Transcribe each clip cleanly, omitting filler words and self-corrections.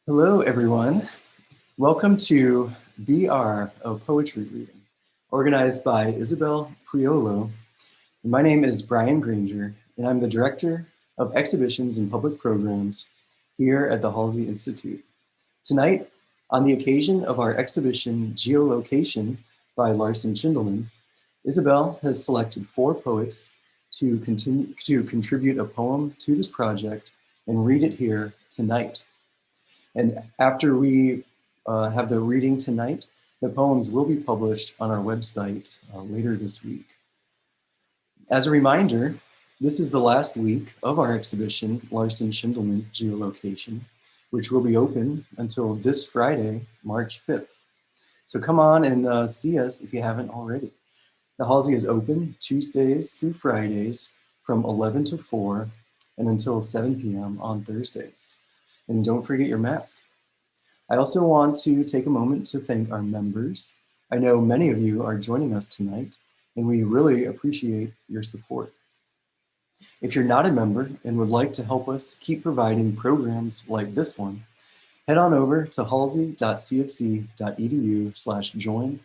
Hello, everyone. Welcome to BR, a poetry reading, organized by Isabel Prioleau. My name is Brian Granger, and I'm the Director of Exhibitions and Public Programs here at the Halsey Institute. Tonight, on the occasion of our exhibition Geolocation by Larson Shindelman, Isabel has selected 4 poets to contribute a poem to this project and read it here tonight. And after we have the reading tonight, the poems will be published on our website later this week. As a reminder, this is the last week of our exhibition, Larson Shindelman Geolocation, which will be open until this Friday, March 5th. So come on and see us if you haven't already. The Halsey is open Tuesdays through Fridays from 11 to 4 and until 7 p.m. on Thursdays. And don't forget your mask. I also want to take a moment to thank our members. I know many of you are joining us tonight, and we really appreciate your support. If you're not a member and would like to help us keep providing programs like this one, head on over to halsey.cofc.edu/join, and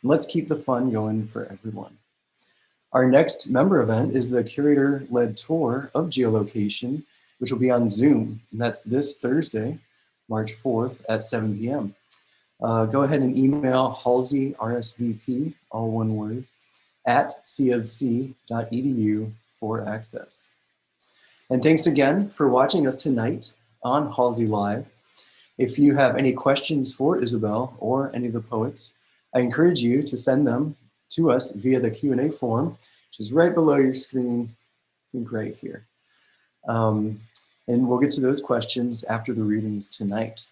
let's keep the fun going for everyone. Our next member event is the curator-led tour of Geolocation, which will be on Zoom, and that's this Thursday, March 4th at 7 p.m. Go ahead and email Halsey RSVP, all one word, at cofc.edu for access. And thanks again for watching us tonight on Halsey Live. If you have any questions for Isabel or any of the poets, I encourage you to send them to us via the Q&A form, which is right below your screen, I think right here. And we'll get to those questions after the readings tonight.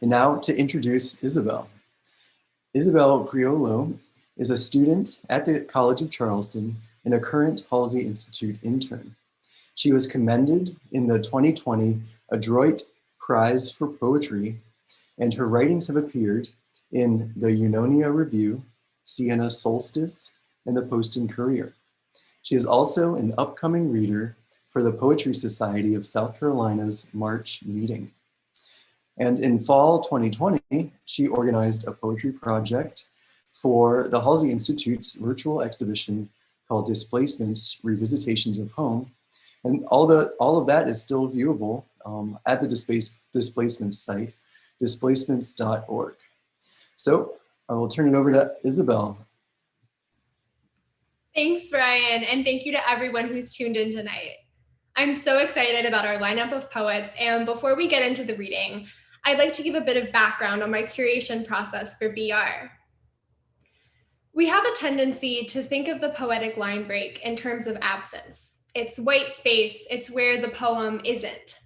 And now to introduce Isabel. Isabel Prioleau is a student at the College of Charleston and a current Halsey Institute intern. She was commended in the 2020 Adroit Prize for Poetry, and her writings have appeared in the Eunonia Review, Siena Solstice, and the Post and Courier. She is also an upcoming reader for the Poetry Society of South Carolina's March meeting. And in fall 2020, she organized a poetry project for the Halsey Institute's virtual exhibition called Displacements, Revisitations of Home. And all of that is still viewable at the Displacements site, displacements.org. So I will turn it over to Isabel. Thanks, Brian, and thank you to everyone who's tuned in tonight. I'm so excited about our lineup of poets, and before we get into the reading, I'd like to give a bit of background on my curation process for BR. We have a tendency to think of the poetic line break in terms of absence. It's white space, it's where the poem isn't.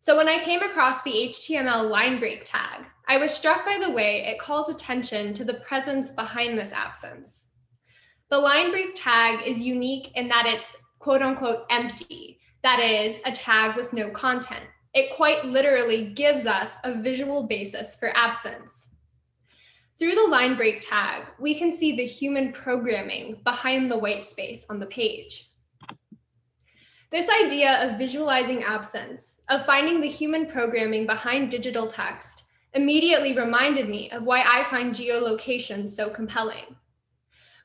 So when I came across the HTML line break tag, I was struck by the way it calls attention to the presence behind this absence. The line break tag is unique in that it's quote unquote empty. That is a tag with no content. It quite literally gives us a visual basis for absence. Through the line break tag, we can see the human programming behind the white space on the page. This idea of visualizing absence, of finding the human programming behind digital text, immediately reminded me of why I find geolocation so compelling.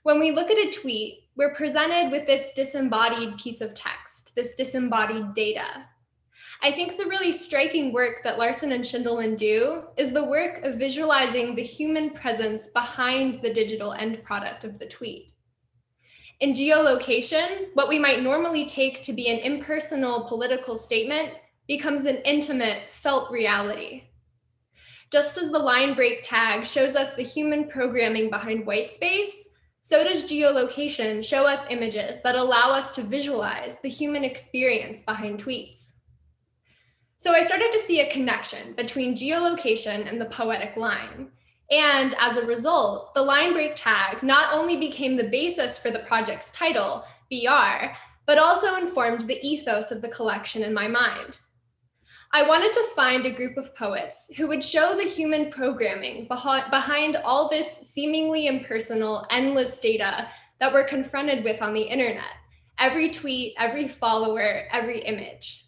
When we look at a tweet, we're presented with this disembodied piece of text, this disembodied data. I think the really striking work that Larson and Shindelman do is the work of visualizing the human presence behind the digital end product of the tweet. In geolocation, what we might normally take to be an impersonal political statement becomes an intimate, felt reality. Just as the line break tag shows us the human programming behind white space, so does geolocation show us images that allow us to visualize the human experience behind tweets. So I started to see a connection between geolocation and the poetic line. And as a result, the line break tag not only became the basis for the project's title, BR, but also informed the ethos of the collection in my mind. I wanted to find a group of poets who would show the human programming behind all this seemingly impersonal, endless data that we're confronted with on the internet, every tweet, every follower, every image.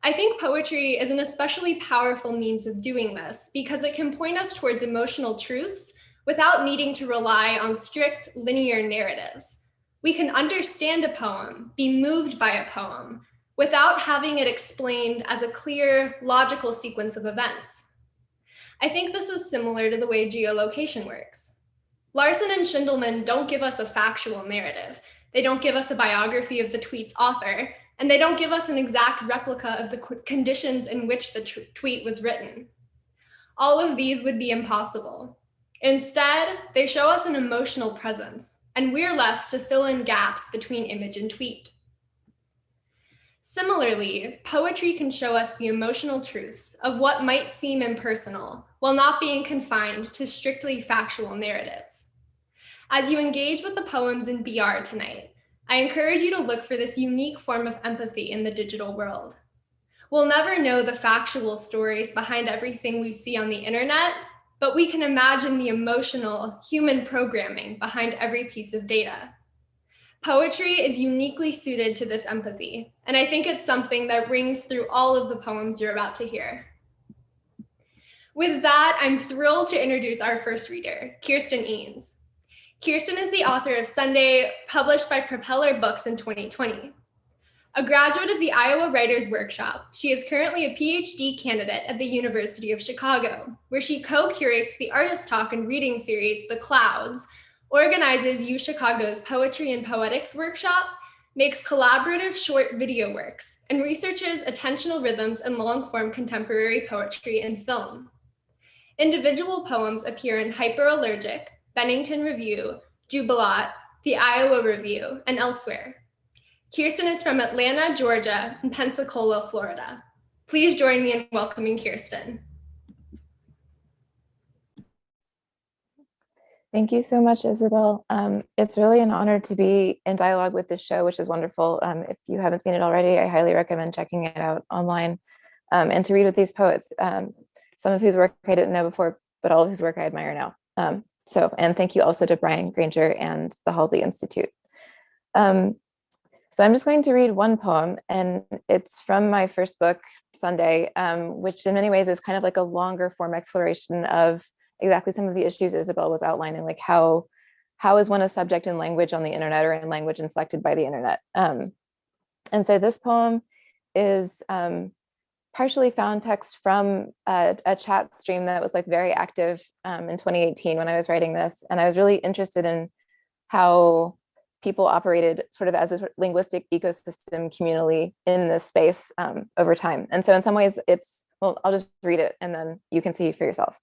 I think poetry is an especially powerful means of doing this because it can point us towards emotional truths without needing to rely on strict linear narratives. We can understand a poem, be moved by a poem, without having it explained as a clear, logical sequence of events. I think this is similar to the way geolocation works. Larson and Shindelman don't give us a factual narrative. They don't give us a biography of the tweet's author, and they don't give us an exact replica of the conditions in which the tweet was written. All of these would be impossible. Instead, they show us an emotional presence, and we're left to fill in gaps between image and tweet. Similarly, poetry can show us the emotional truths of what might seem impersonal while not being confined to strictly factual narratives. As you engage with the poems in BR tonight, I encourage you to look for this unique form of empathy in the digital world. We'll never know the factual stories behind everything we see on the internet, but we can imagine the emotional, human programming behind every piece of data. Poetry is uniquely suited to this empathy, and I think it's something that rings through all of the poems you're about to hear. With that, I'm thrilled to introduce our first reader, Kirsten Ihns. Kirsten is the author of Sunday, published by Propeller Books in 2020. A graduate of the Iowa Writers Workshop, she is currently a PhD candidate at the University of Chicago, where she co-curates the Artist Talk and Reading series, The Clouds, organizes UChicago's Poetry and Poetics Workshop, makes collaborative short video works, and researches attentional rhythms and long-form contemporary poetry and film. Individual poems appear in Hyperallergic, Bennington Review, Jubilat, the Iowa Review, and elsewhere. Kirsten is from Atlanta, Georgia, and Pensacola, Florida. Please join me in welcoming Kirsten. Thank you so much, Isabel. It's really an honor to be in dialogue with this show, which is wonderful. If you haven't seen it already, I highly recommend checking it out online and to read with these poets, some of whose work I didn't know before, but all of whose work I admire now. And thank you also to Brian Granger and the Halsey Institute. So I'm just going to read one poem, and it's from my first book, Sunday, which in many ways is kind of like a longer form exploration of exactly some of the issues Isabel was outlining, like how is one a subject in language on the internet or in language inflected by the internet. And so this poem is partially found text from a chat stream that was like very active in 2018 when I was writing this. And I was really interested in how people operated sort of as a linguistic ecosystem communally in this space over time. And so in some ways well, I'll just read it and then you can see for yourself.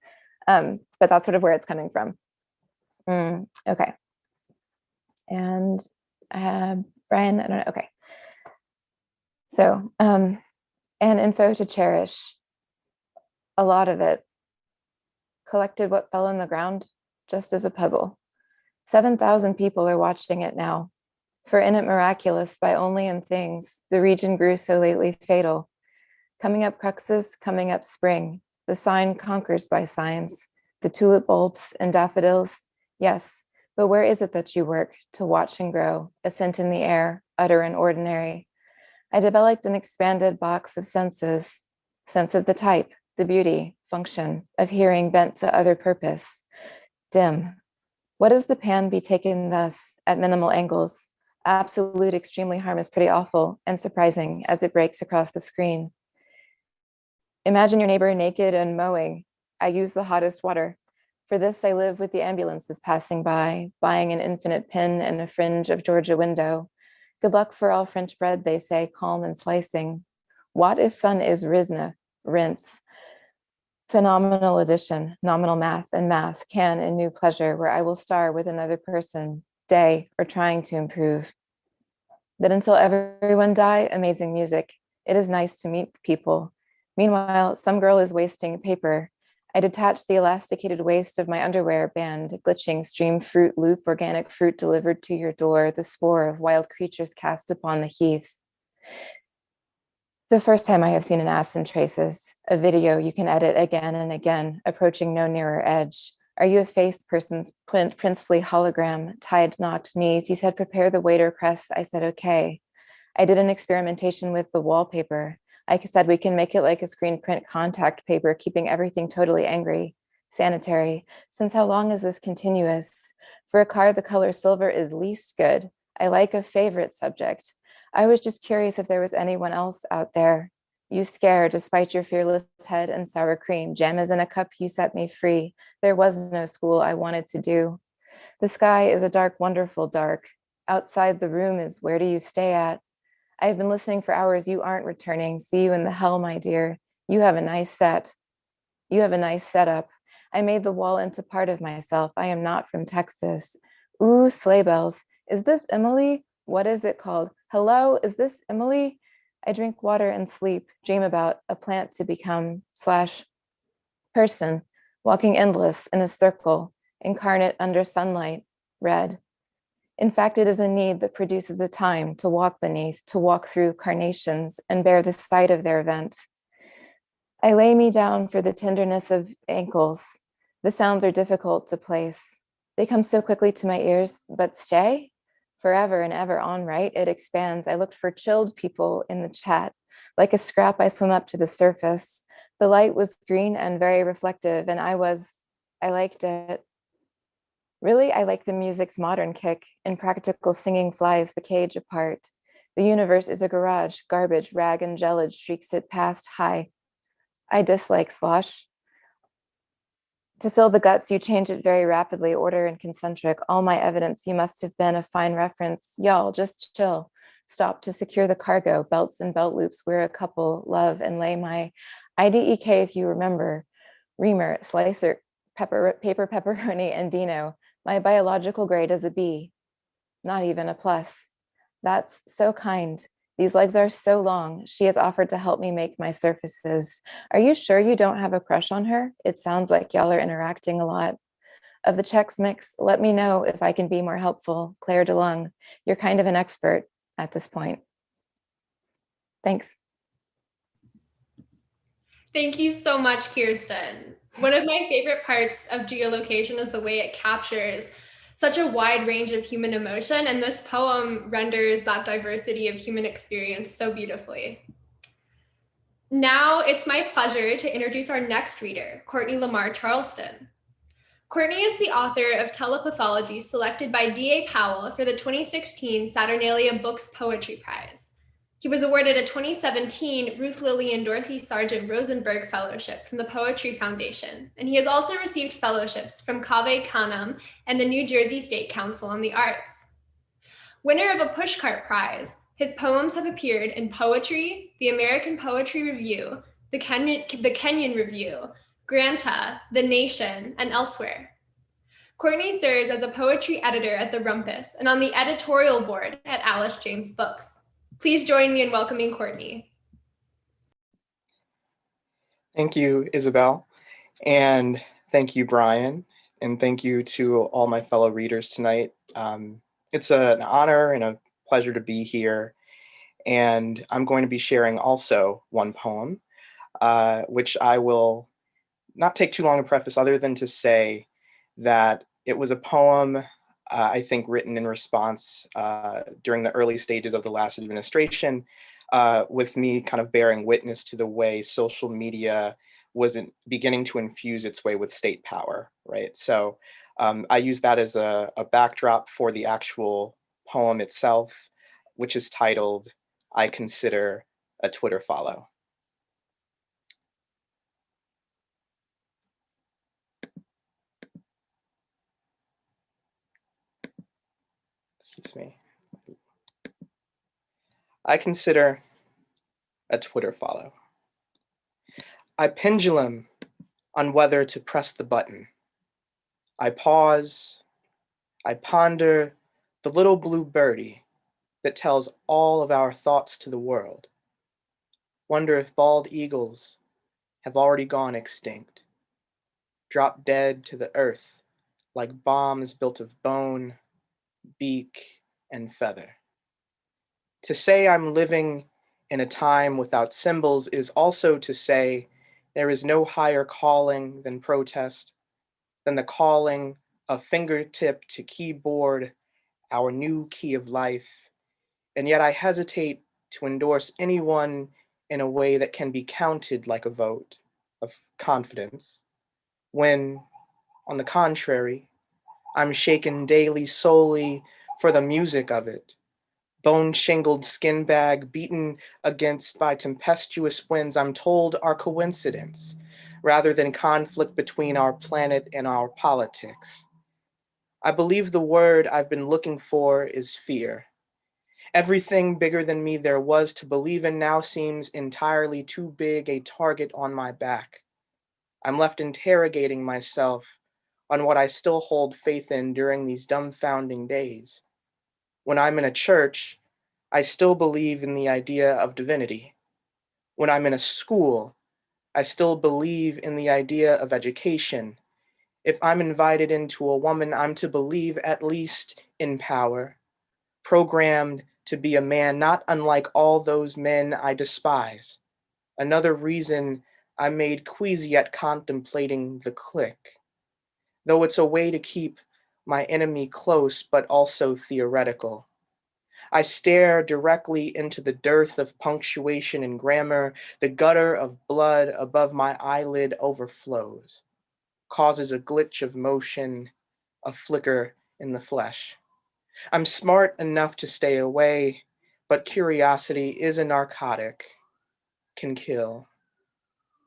But that's sort of where it's coming from. Okay. And Brian, I don't know, okay. So, an info to cherish, a lot of it, collected what fell on the ground just as a puzzle. 7,000 people are watching it now. For in it miraculous by only in things, the region grew so lately fatal. Coming up cruxes, coming up spring, the sign conquers by signs, the tulip bulbs and daffodils, yes, but where is it that you work to watch and grow, a scent in the air, utter and ordinary? I developed an expanded box of senses, sense of the type, the beauty, function, of hearing bent to other purpose, dim. What does the pan be taken thus, at minimal angles? Absolute extremely harm is pretty awful and surprising as it breaks across the screen. Imagine your neighbor naked and mowing. I use the hottest water. For this I live with the ambulances passing by, buying an infinite pin and a fringe of Georgia window. Good luck for all French bread, they say, calm and slicing. What if sun is risna, rinse? Phenomenal addition, nominal math and math can in new pleasure where I will star with another person, day, or trying to improve. That until everyone die, amazing music. It is nice to meet people. Meanwhile, some girl is wasting paper. I detach the elasticated waist of my underwear band, glitching stream fruit loop, organic fruit delivered to your door, the spore of wild creatures cast upon the heath. The first time I have seen an ass in traces, a video you can edit again and again, approaching no nearer edge. Are you a faced person's princely hologram, tied knocked knees? He said, prepare the waiter cress. I said, okay. I did an experimentation with the wallpaper. I said we can make it like a screen print contact paper, keeping everything totally angry, sanitary. Since how long is this continuous? For a car, the color silver is least good. I like a favorite subject. I was just curious if there was anyone else out there. You scare despite your fearless head and sour cream. Jam is in a cup, you set me free. There was no school I wanted to do. The sky is a dark, wonderful dark. Outside the room is where do you stay at? I've been listening for hours. You aren't returning. See you in the hell, my dear. You have a nice set. You have a nice setup. I made the wall into part of myself. I am not from Texas. Ooh, sleigh bells. Is this Emily? What is it called? Hello, is this Emily? I drink water and sleep, dream about a plant to become slash person, walking endless in a circle, incarnate under sunlight, red. In fact, it is a need that produces a time to walk beneath, to walk through carnations and bear the sight of their event. I lay me down for the tenderness of ankles. The sounds are difficult to place. They come so quickly to my ears, but stay forever and ever on, right? It expands. I looked for chilled people in the chat. Like a scrap, I swim up to the surface. The light was green and very reflective, and I liked it. Really, I like the music's modern kick. Impractical singing flies the cage apart. The universe is a garage, garbage, rag, and gelid streaks it past high. I dislike slosh. To fill the guts, you change it very rapidly, order and concentric. All my evidence, you must have been a fine reference. Y'all, just chill. Stop to secure the cargo, belts and belt loops. We're a couple, love, and lay my IDEK if you remember. Reamer, slicer, paper, pepperoni, and Dino. My biological grade is a B, not even a plus. That's so kind. These legs are so long. She has offered to help me make my surfaces. Are you sure you don't have a crush on her? It sounds like y'all are interacting a lot. Of the Chex Mix, let me know if I can be more helpful. Claire DeLong, you're kind of an expert at this point. Thanks. Thank you so much, Kirsten. One of my favorite parts of geolocation is the way it captures such a wide range of human emotion, and this poem renders that diversity of human experience so beautifully. Now it's my pleasure to introduce our next reader, Courtney Lamar Charleston. Courtney is the author of Telepathology, selected by D.A. Powell for the 2016 Saturnalia Books Poetry Prize. He was awarded a 2017 Ruth Lilly and Dorothy Sargent Rosenberg Fellowship from the Poetry Foundation, and he has also received fellowships from Cave Canem and the New Jersey State Council on the Arts. Winner of a Pushcart Prize, his poems have appeared in Poetry, the American Poetry Review, the Kenyon Review, Granta, The Nation, and elsewhere. Courtney serves as a poetry editor at The Rumpus and on the editorial board at Alice James Books. Please join me in welcoming Courtney. Thank you, Isabel, and thank you, Brian, and thank you to all my fellow readers tonight. It's an honor and a pleasure to be here, and I'm going to be sharing also one poem, which I will not take too long to preface other than to say that it was a poem I think written in response during the early stages of the last administration, with me kind of bearing witness to the way social media was beginning to infuse its way with state power, right? So I use that as a backdrop for the actual poem itself, which is titled, I Consider a Twitter Follow. Excuse me. I consider a Twitter follow. I pendulum on whether to press the button. I pause. I ponder the little blue birdie that tells all of our thoughts to the world. Wonder if bald eagles have already gone extinct, dropped dead to the earth like bombs built of bone, beak, and feather. To say I'm living in a time without symbols is also to say there is no higher calling than protest, than the calling of fingertip to keyboard, our new key of life. And yet I hesitate to endorse anyone in a way that can be counted like a vote of confidence, when, on the contrary, I'm shaken daily solely for the music of it, bone-shingled skin bag beaten against by tempestuous winds I'm told are coincidence, rather than conflict between our planet and our politics. I believe the word I've been looking for is fear. Everything bigger than me there was to believe in now seems entirely too big a target on my back. I'm left interrogating myself on what I still hold faith in during these dumbfounding days. When I'm in a church, I still believe in the idea of divinity. When I'm in a school, I still believe in the idea of education. If I'm invited into a woman, I'm to believe at least in power, programmed to be a man not unlike all those men I despise. Another reason I'm made queasy at contemplating the clique, though it's a way to keep my enemy close but also theoretical. I stare directly into the dearth of punctuation and grammar. The gutter of blood above my eyelid overflows, causes a glitch of motion, a flicker in the flesh. I'm smart enough to stay away, but curiosity is a narcotic, can kill.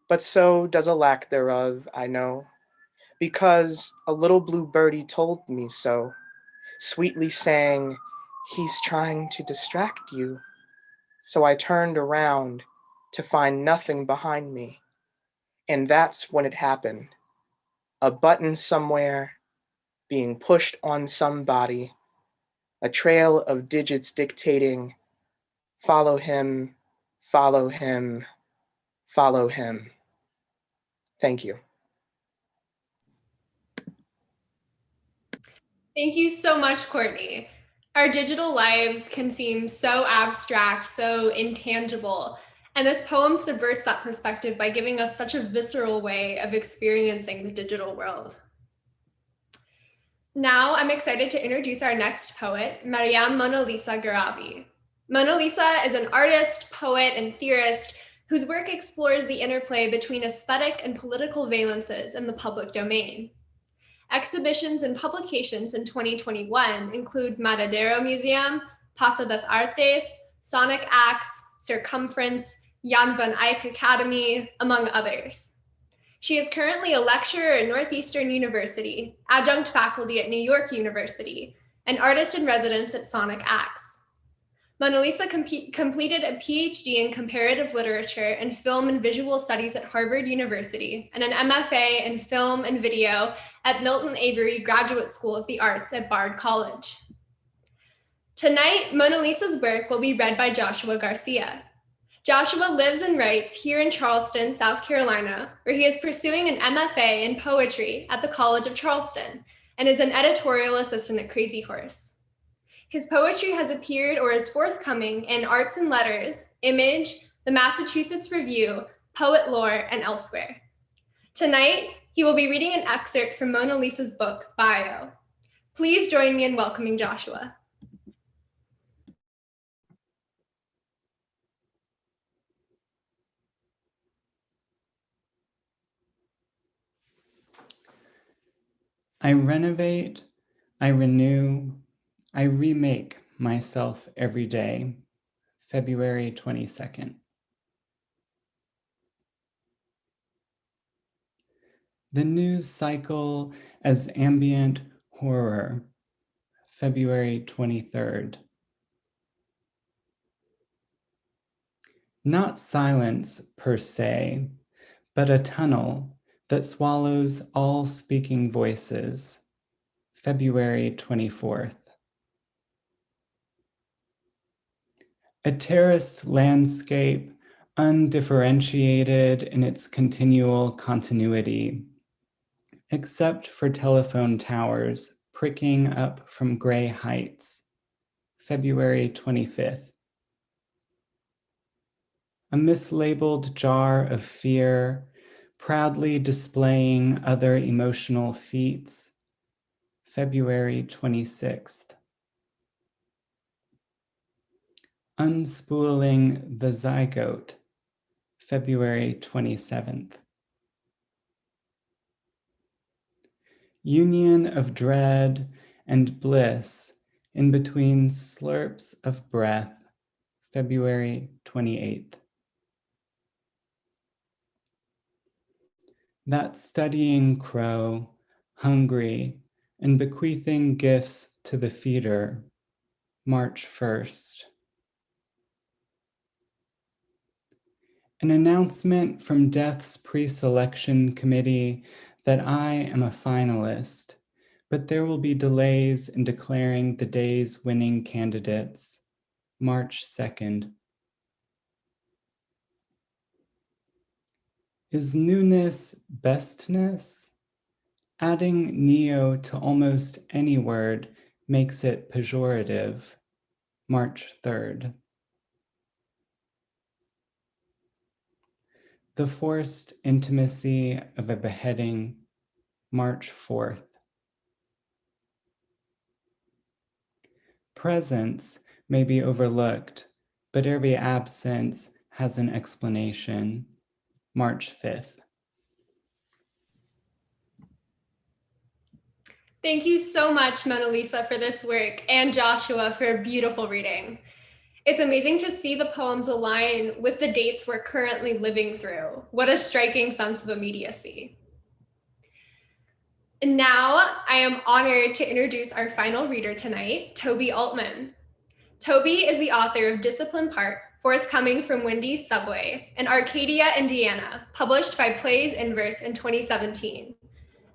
But so does a lack thereof, I know, because a little blue birdie told me so, sweetly saying, "He's trying to distract you." So I turned around to find nothing behind me. And that's when it happened. A button somewhere being pushed on somebody, a trail of digits dictating, "Follow him, follow him, follow him." Thank you. Thank you so much, Courtney. Our digital lives can seem so abstract, so intangible, and this poem subverts that perspective by giving us such a visceral way of experiencing the digital world. Now I'm excited to introduce our next poet, Maryam Monalisa Gharavi. Monalisa is an artist, poet, and theorist whose work explores the interplay between aesthetic and political valences in the public domain. Exhibitions and publications in 2021 include Matadero Museum, Paso das Artes, Sonic Acts, Circumference, Jan van Eyck Academy, among others. She is currently a lecturer at Northeastern University, adjunct faculty at New York University, and artist in residence at Sonic Acts. Monalisa completed a PhD in comparative literature and film and visual studies at Harvard University and an MFA in film and video at Milton Avery Graduate School of the Arts at Bard College. Tonight, Monalisa's work will be read by Joshua Garcia. Joshua lives and writes here in Charleston, South Carolina, where he is pursuing an MFA in poetry at the College of Charleston and is an editorial assistant at Crazy Horse. His poetry has appeared or is forthcoming in Arts and Letters, Image, the Massachusetts Review, Poet Lore, and elsewhere. Tonight, he will be reading an excerpt from Monalisa's book, Bio. Please join me in welcoming Joshua. I renovate, I renew, I remake myself every day. February 22nd. The news cycle as ambient horror. February 23rd. Not silence per se, but a tunnel that swallows all speaking voices. February 24th. A terrace landscape, undifferentiated in its continual continuity, except for telephone towers pricking up from gray heights. February 25th. A mislabeled jar of fear, proudly displaying other emotional feats. February 26th. Unspooling the zygote, February 27th. Union of dread and bliss in between slurps of breath, February 28th. That studying crow, hungry and bequeathing gifts to the feeder, March 1st. An announcement from Death's pre-selection committee that I am a finalist, but there will be delays in declaring the day's winning candidates, March 2nd. Is newness bestness? Adding neo to almost any word makes it pejorative, March 3rd. The forced intimacy of a beheading, March 4th. Presence may be overlooked, but every absence has an explanation, March 5th. Thank you so much, Monalisa, for this work, and Joshua for a beautiful reading. It's amazing to see the poems align with the dates we're currently living through. What a striking sense of immediacy. And now I am honored to introduce our final reader tonight, Toby Altman. Toby is the author of Discipline Part, forthcoming from Wendy's Subway, in Arcadia, Indiana, published by Plays in Verse in 2017,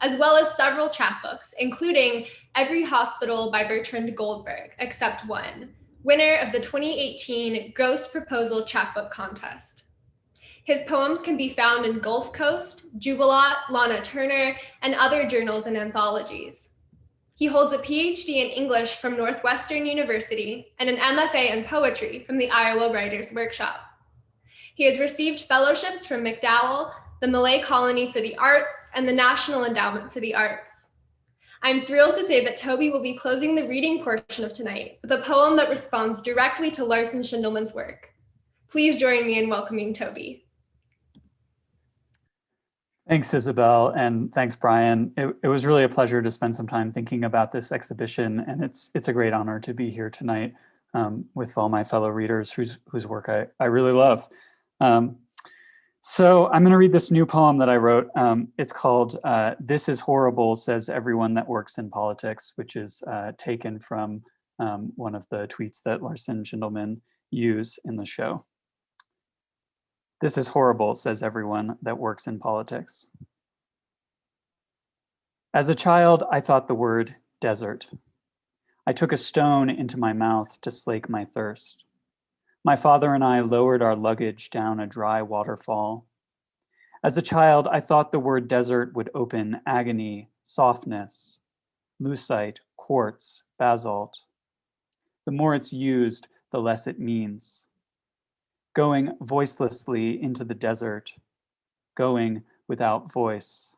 as well as several chapbooks, including Every Hospital by Bertrand Goldberg, except one, winner of the 2018 Ghost Proposal Chapbook Contest. His poems can be found in Gulf Coast, Jubilant, Lana Turner, and other journals and anthologies. He holds a PhD in English from Northwestern University and an MFA in poetry from the Iowa Writers Workshop. He has received fellowships from MacDowell, the Malay Colony for the Arts, and the National Endowment for the Arts. I'm thrilled to say that Toby will be closing the reading portion of tonight with a poem that responds directly to Larson Shindelman's work. Please join me in welcoming Toby. Thanks, Isabel, and thanks, Brian. It was really a pleasure to spend some time thinking about this exhibition, and it's a great honor to be here tonight with all my fellow readers whose work I really love. So I'm going to read this new poem that I wrote. It's called "This is Horrible, Says Everyone That Works in Politics," which is taken from one of the tweets that Larson Shindelman used in the show. This is horrible, says everyone that works in politics. As a child, I thought the word desert. I took a stone into my mouth to slake my thirst. My father and I lowered our luggage down a dry waterfall. As a child, I thought the word desert would open agony, softness, lucite, quartz, basalt. The more it's used, the less it means. Going voicelessly into the desert, going without voice.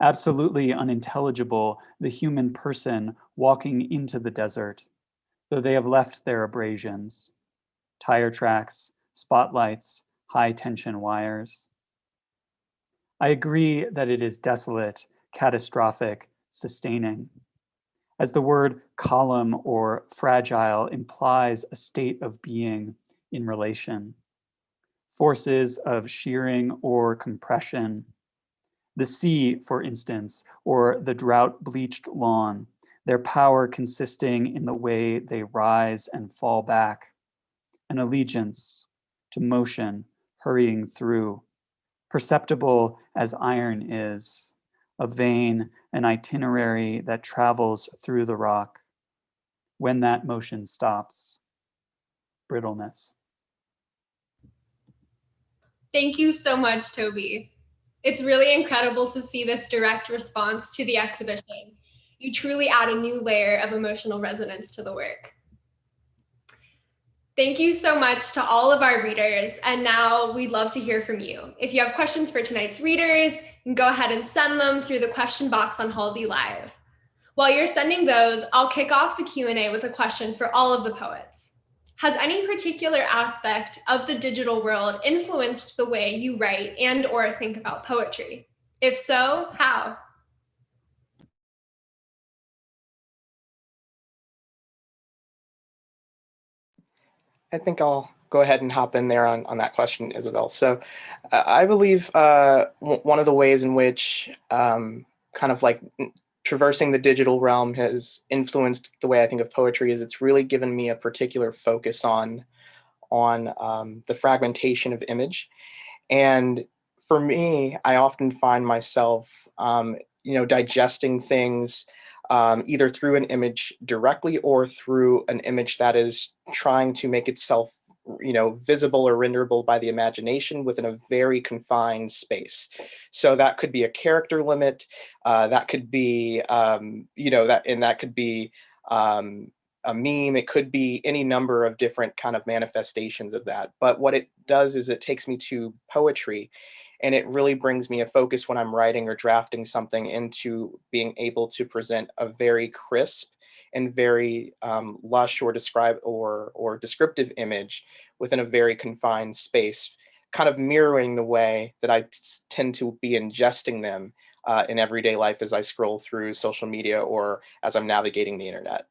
Absolutely unintelligible, the human person walking into the desert, though they have left their abrasions, tire tracks, spotlights, high tension wires. I agree that it is desolate, catastrophic, sustaining, as the word column or fragile implies a state of being in relation, forces of shearing or compression. The sea, for instance, or the drought-bleached lawn, their power consisting in the way they rise and fall back, an allegiance to motion hurrying through, perceptible as iron is, a vein, an itinerary that travels through the rock. When that motion stops, brittleness. Thank you so much, Toby. It's really incredible to see this direct response to the exhibition. You truly add a new layer of emotional resonance to the work. Thank you so much to all of our readers. And now we'd love to hear from you. If you have questions for tonight's readers, you can go ahead and send them through the question box on Halsey Live. While you're sending those, I'll kick off the Q&A with a question for all of the poets. Has any particular aspect of the digital world influenced the way you write and or think about poetry? If so, how? I think I'll go ahead and hop in there on that question, Isabel. So I believe one of the ways in which kind of like traversing the digital realm has influenced the way I think of poetry is it's really given me a particular focus on the fragmentation of image. And for me, I often find myself, digesting things either through an image directly or through an image that is trying to make itself, visible or renderable by the imagination within a very confined space. So that could be a character limit. That could be, that could be a meme. It could be any number of different kind of manifestations of that. But what it does is it takes me to poetry, and it really brings me a focus when I'm writing or drafting something into being able to present a very crisp and very lush or descriptive image within a very confined space, kind of mirroring the way that I tend to be ingesting them in everyday life as I scroll through social media or as I'm navigating the internet.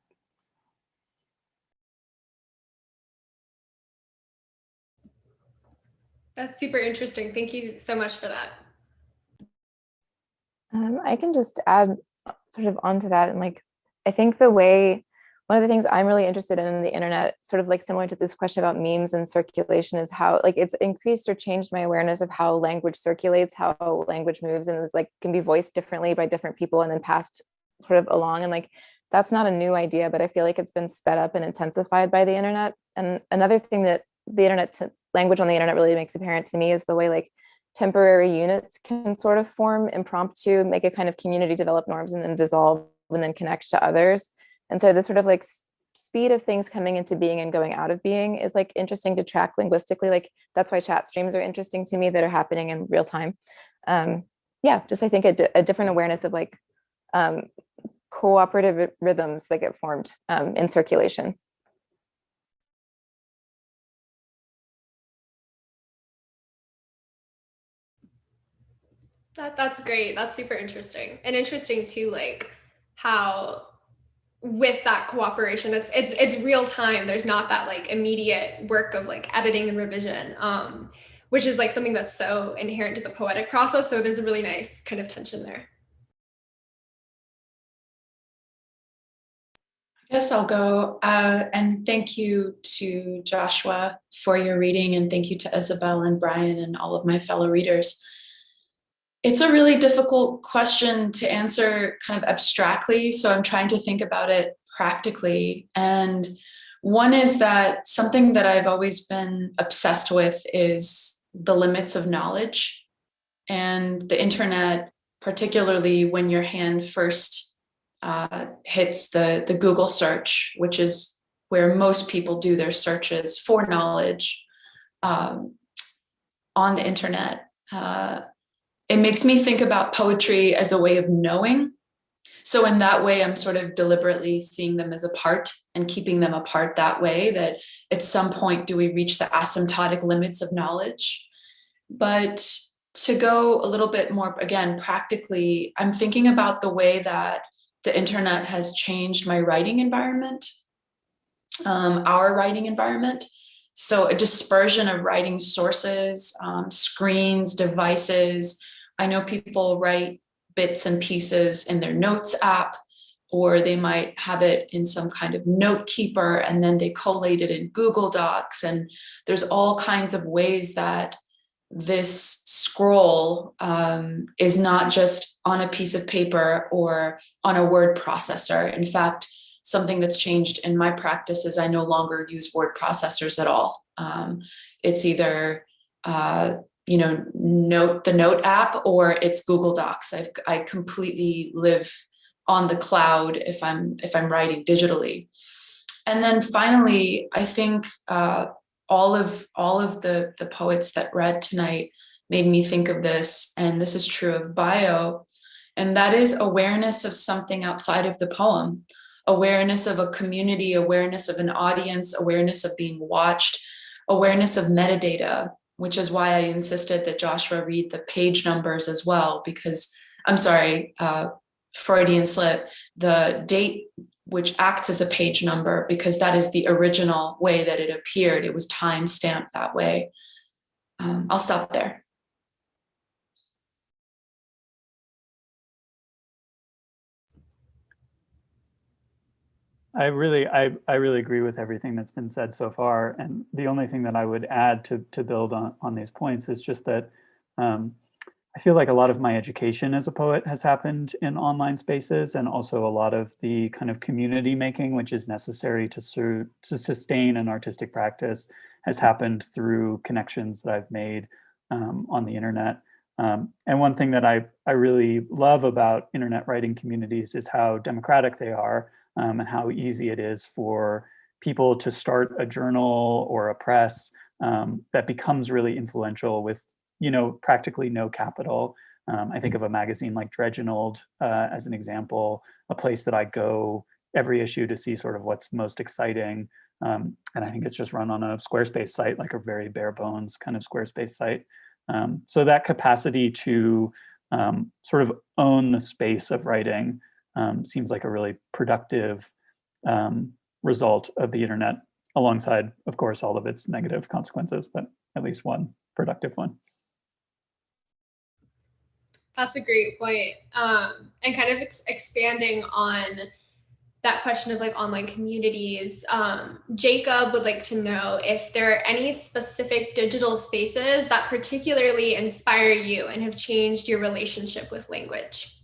That's super interesting. Thank you so much for that. I can just add sort of onto that. And like, I think one of the things I'm really interested in the internet, sort of like similar to this question about memes and circulation, is how like it's increased or changed my awareness of how language circulates, how language moves, and it's like can be voiced differently by different people and then passed sort of along. And like, that's not a new idea, but I feel like it's been sped up and intensified by the internet. And another thing that language on the internet really makes apparent to me is the way like temporary units can sort of form impromptu, make a kind of community, develop norms, and then dissolve and then connect to others. And so this sort of like speed of things coming into being and going out of being is like interesting to track linguistically. Like that's why chat streams are interesting to me that are happening in real time. Just I think a different awareness of like cooperative rhythms that get formed in circulation. That's great. That's super interesting. And interesting too, like how with that cooperation, it's real time. There's not that like immediate work of like editing and revision, which is like something that's so inherent to the poetic process. So there's a really nice kind of tension there. I guess I'll go. And thank you to Joshua for your reading, and thank you to Isabel and Brian and all of my fellow readers. It's a really difficult question to answer kind of abstractly, so I'm trying to think about it practically. And one is that something that I've always been obsessed with is the limits of knowledge, and the internet, particularly when your hand first hits the Google search, which is where most people do their searches for knowledge on the internet. It makes me think about poetry as a way of knowing. So in that way, I'm sort of deliberately seeing them as apart and keeping them apart that way, that at some point, do we reach the asymptotic limits of knowledge? But to go a little bit more, again, practically, I'm thinking about the way that the internet has changed my writing environment, our writing environment. So a dispersion of writing sources, screens, devices. I know people write bits and pieces in their notes app, or they might have it in some kind of note keeper, and then they collate it in Google Docs. And there's all kinds of ways that this scroll is not just on a piece of paper or on a word processor. In fact, something that's changed in my practice is I no longer use word processors at all. It's either the note app, or it's Google Docs. I completely live on the cloud if I'm writing digitally. And then finally, I think all of the poets that read tonight made me think of this, and this is true of bio, and that is awareness of something outside of the poem, awareness of a community, awareness of an audience, awareness of being watched, awareness of metadata, which is why I insisted that Joshua read the page numbers as well, because, I'm sorry, Freudian slip, the date which acts as a page number, because that is the original way that it appeared. It was time stamped that way. I'll stop there. I really agree with everything that's been said so far. And the only thing that I would add to build on these points is just that I feel like a lot of my education as a poet has happened in online spaces, and also a lot of the kind of community making, which is necessary to sustain an artistic practice, has happened through connections that I've made on the internet. And one thing that I really love about internet writing communities is how democratic they are, and how easy it is for people to start a journal or a press that becomes really influential with, practically no capital. I think of a magazine like Dredgenold as an example, a place that I go every issue to see sort of what's most exciting. And I think it's just run on a Squarespace site, like a very bare bones kind of Squarespace site. So that capacity to sort of own the space of writing seems like a really productive result of the internet, alongside, of course, all of its negative consequences, but at least one productive one. That's a great point. And kind of expanding on that question of like online communities, Jacob would like to know if there are any specific digital spaces that particularly inspire you and have changed your relationship with language.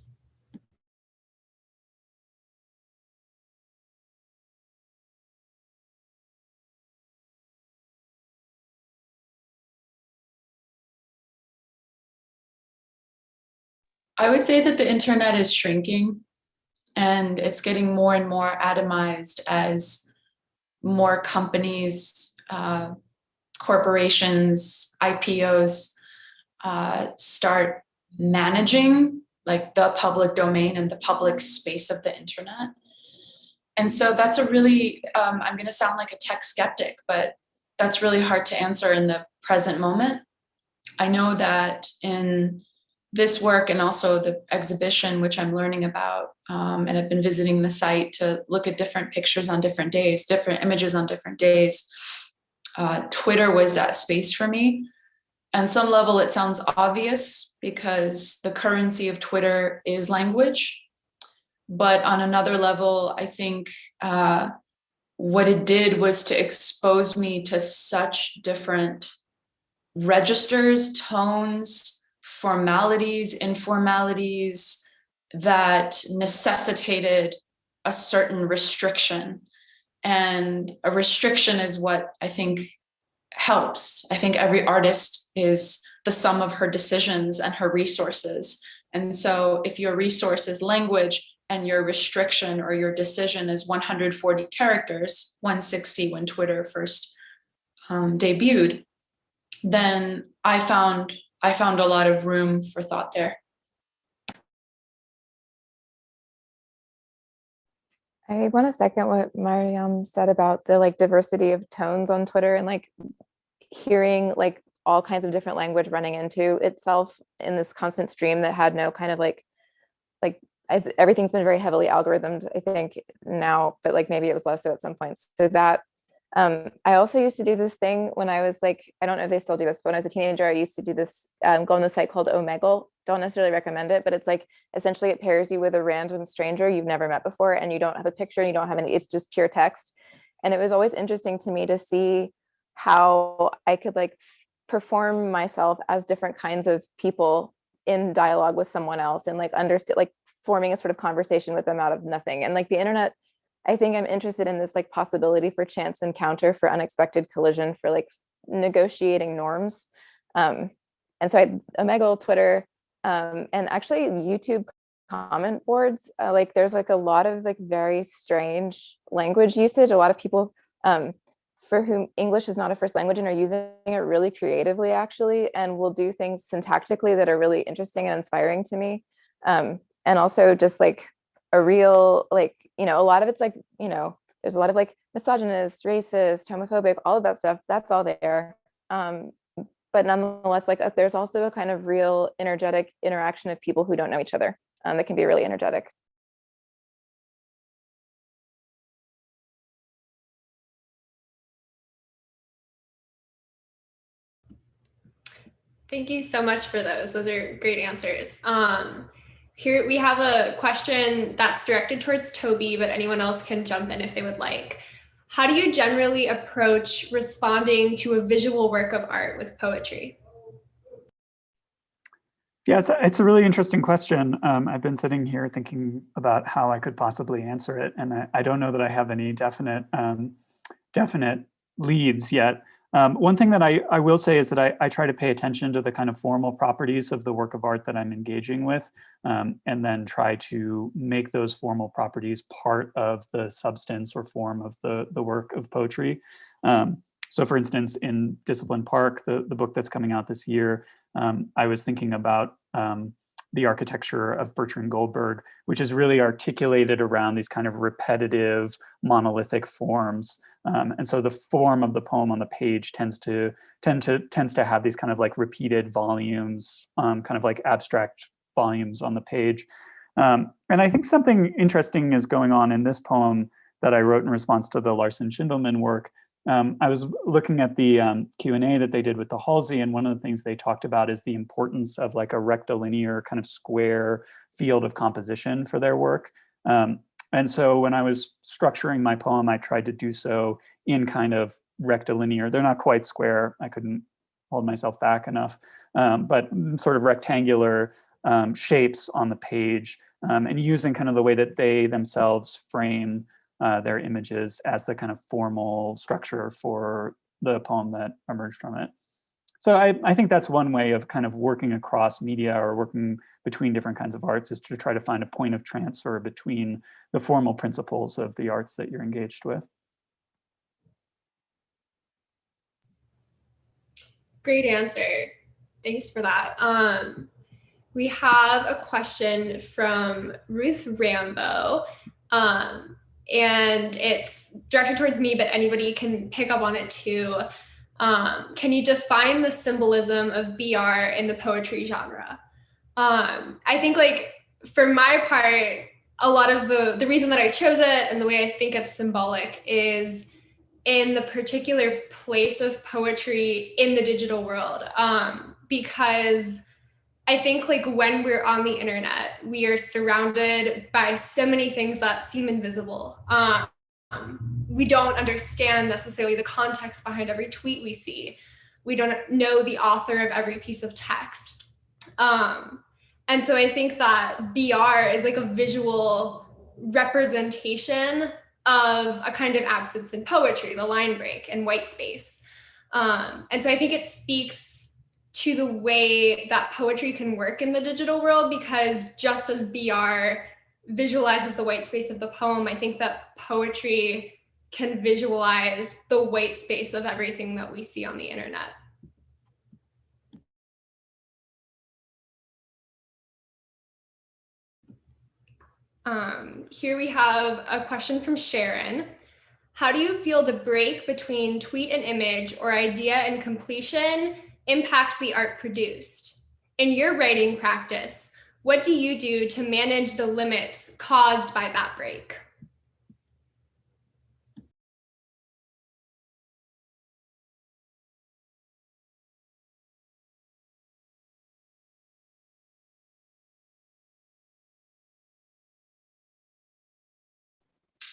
I would say that the internet is shrinking, and it's getting more and more atomized as more companies, corporations, IPOs start managing like the public domain and the public space of the internet. And so that's a really, I'm going to sound like a tech skeptic, but that's really hard to answer in the present moment. I know that in this work and also the exhibition, which I'm learning about, and I've been visiting the site to look at different pictures on different days, different images on different days. Twitter was that space for me. On some level, it sounds obvious because the currency of Twitter is language. But on another level, I think what it did was to expose me to such different registers, tones, formalities, informalities that necessitated a certain restriction. And a restriction is what I think helps. I think every artist is the sum of her decisions and her resources. And so if your resource is language and your restriction or your decision is 140 characters, 160 when Twitter first debuted, then I found a lot of room for thought there. I want to second what Maryam said about the like diversity of tones on Twitter, and like hearing like all kinds of different language running into itself in this constant stream that had no kind of like everything's been very heavily algorithmed, I think now, but like maybe it was less so at some points. So that I also used to do this thing when I was like, I don't know if they still do this, but when I was a teenager, I used to do this, go on the site called Omegle. Don't necessarily recommend it, but it's like, essentially it pairs you with a random stranger you've never met before, and you don't have a picture and you don't have any, it's just pure text. And it was always interesting to me to see how I could like perform myself as different kinds of people in dialogue with someone else, and like understand, like forming a sort of conversation with them out of nothing. And like the internet, I think I'm interested in this like possibility for chance encounter, for unexpected collision, for like negotiating norms. And so Omegle, Twitter, and actually YouTube comment boards, like there's like a lot of like very strange language usage. A lot of people for whom English is not a first language and are using it really creatively actually, and will do things syntactically that are really interesting and inspiring to me. And also just like a real like you know, a lot of it's like, you know, there's a lot of like misogynist, racist, homophobic, all of that stuff. That's all there. But nonetheless, like there's also a kind of real energetic interaction of people who don't know each other that can be really energetic. Thank you so much for those. Those are great answers. Here we have a question that's directed towards Toby, but anyone else can jump in if they would like. How do you generally approach responding to a visual work of art with poetry? Yeah, it's a really interesting question. I've been sitting here thinking about how I could possibly answer it, and I don't know that I have any definite leads yet. One thing that I will say is that I try to pay attention to the kind of formal properties of the work of art that I'm engaging with, and then try to make those formal properties part of the substance or form of the work of poetry. So for instance, in Discipline Park, the book that's coming out this year, I was thinking about the architecture of Bertrand Goldberg, which is really articulated around these kind of repetitive monolithic forms. And so the form of the poem on the page tends to have these kind of like repeated volumes, kind of like abstract volumes on the page. And I think something interesting is going on in this poem that I wrote in response to the Larson Shindelman work. I was looking at the Q&A that they did with the Halsey, and one of the things they talked about is the importance of like a rectilinear kind of square field of composition for their work. And so when I was structuring my poem, I tried to do so in kind of rectilinear. They're not quite square. I couldn't hold myself back enough, but sort of rectangular shapes on the page, and using kind of the way that they themselves frame their images as the kind of formal structure for the poem that emerged from it. So I think that's one way of kind of working across media or working between different kinds of arts, is to try to find a point of transfer between the formal principles of the arts that you're engaged with. Great answer. Thanks for that. We have a question from Ruth Rambo. And it's directed towards me, but anybody can pick up on it too. Can you define the symbolism of BR in the poetry genre? I think like for my part, a lot of the reason that I chose it and the way I think it's symbolic is in the particular place of poetry in the digital world. Because I think like when we're on the internet, we are surrounded by so many things that seem invisible. We don't understand necessarily the context behind every tweet we see. We don't know the author of every piece of text. And so I think that BR is like a visual representation of a kind of absence in poetry, the line break and white space. And so I think it speaks to the way that poetry can work in the digital world, because just as BR visualizes the white space of the poem, I think that poetry can visualize the white space of everything that we see on the internet. Here we have a question from Sharon. How do you feel the break between tweet and image or idea and completion impacts the art produced? In your writing practice, what do you do to manage the limits caused by that break?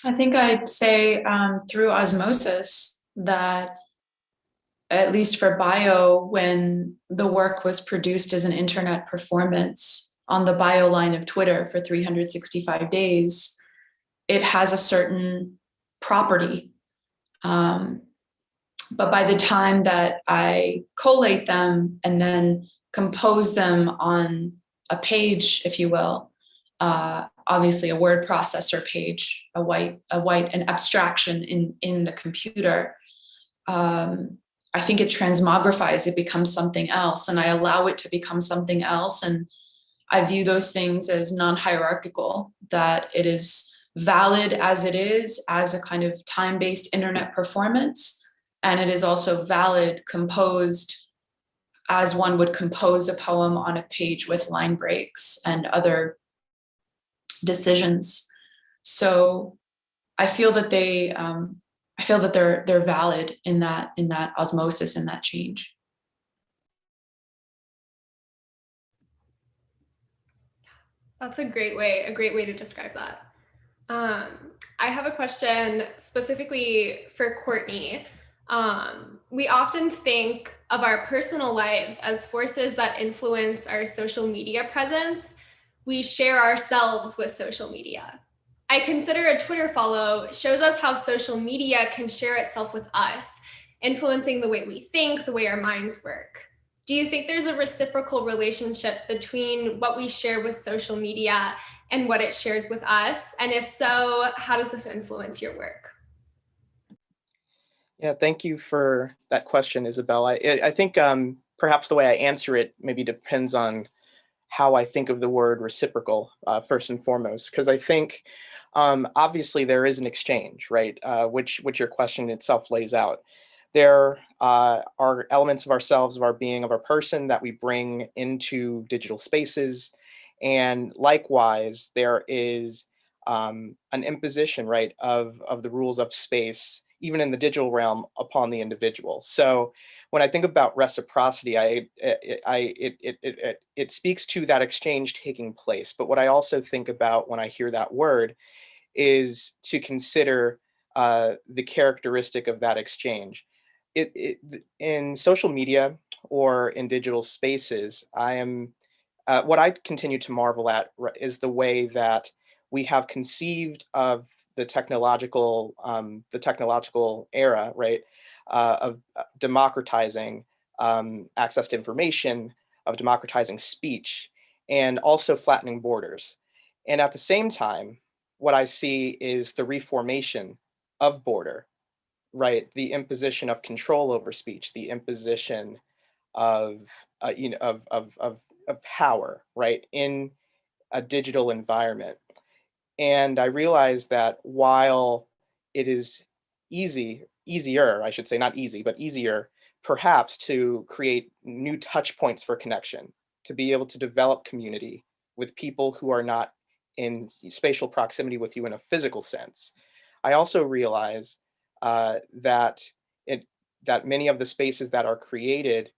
I think I'd say through osmosis, that at least for bio, when the work was produced as an internet performance on the bio line of Twitter for 365 days, it has a certain property. But by the time that I collate them and then compose them on a page, if you will, obviously a word processor page, an abstraction in the computer, I think it transmogrifies, it becomes something else, and I allow it to become something else. And I view those things as non-hierarchical, that it is valid as it is as a kind of time-based internet performance, and it is also valid composed as one would compose a poem on a page with line breaks and other decisions. So I feel that they're valid in that osmosis, in that change. That's a great way to describe that. I have a question specifically for Courtney. We often think of our personal lives as forces that influence our social media presence. We share ourselves with social media. I consider a Twitter follow shows us how social media can share itself with us, influencing the way we think, the way our minds work. Do you think there's a reciprocal relationship between what we share with social media and what it shares with us? And if so, how does this influence your work? Yeah, thank you for that question, Isabel. I think perhaps the way I answer it maybe depends on how I think of the word reciprocal, first and foremost, because I think obviously there is an exchange, right, which your question itself lays out. There are elements of ourselves, of our being, of our person that we bring into digital spaces. And likewise, there is an imposition, right, of the rules of space, even in the digital realm, upon the individual. So when I think about reciprocity, it speaks to that exchange taking place. But what I also think about when I hear that word is to consider the characteristic of that exchange. In social media or in digital spaces, I am what I continue to marvel at is the way that we have conceived of the technological era, right, of democratizing access to information, of democratizing speech, and also flattening borders. And at the same time, what I see is the reformation of border, right? The imposition of control over speech, the imposition of of power, right, in a digital environment. And I realized that while it is easier, I should say, not easy, but easier, perhaps to create new touch points for connection, to be able to develop community with people who are not in spatial proximity with you in a physical sense. I also realize that it that many of the spaces that are created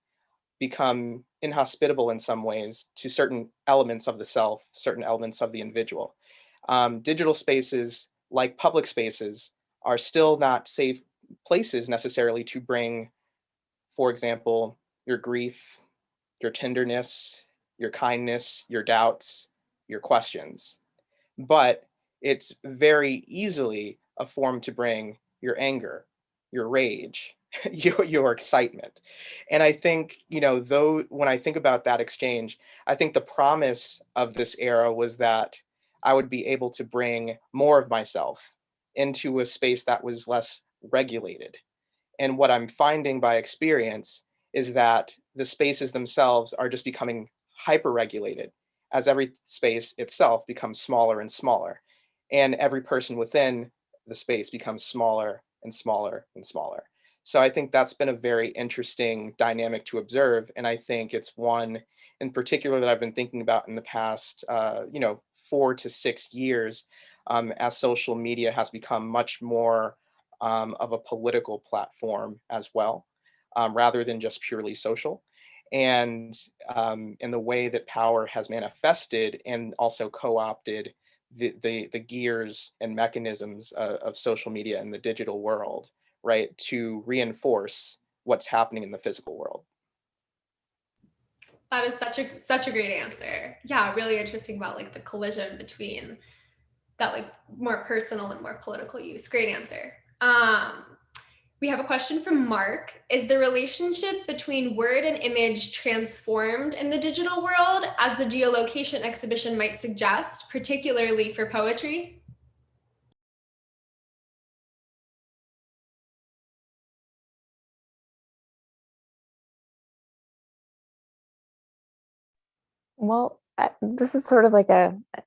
become inhospitable in some ways to certain elements of the self, certain elements of the individual. Digital spaces, like public spaces, are still not safe places necessarily to bring, for example, your grief, your tenderness, your kindness, your doubts, your questions. But it's very easily a form to bring your anger, your rage, your excitement. And I think, though, when I think about that exchange, I think the promise of this era was that I would be able to bring more of myself into a space that was less regulated. And what I'm finding by experience is that the spaces themselves are just becoming hyper regulated as every space itself becomes smaller and smaller. And every person within the space becomes smaller and smaller and smaller. So I think that's been a very interesting dynamic to observe. And I think it's one in particular that I've been thinking about in the past, 4 to 6 years, as social media has become much more of a political platform as well, rather than just purely social. And in the way that power has manifested and also co-opted the gears and mechanisms of social media in the digital world, right, to reinforce what's happening in the physical world. That is such a great answer. Yeah, really interesting about like the collision between that like more personal and more political use. Great answer. We have a question from Mark. Is the relationship between word and image transformed in the digital world, as the geolocation exhibition might suggest, particularly for poetry? Well, this is sort of like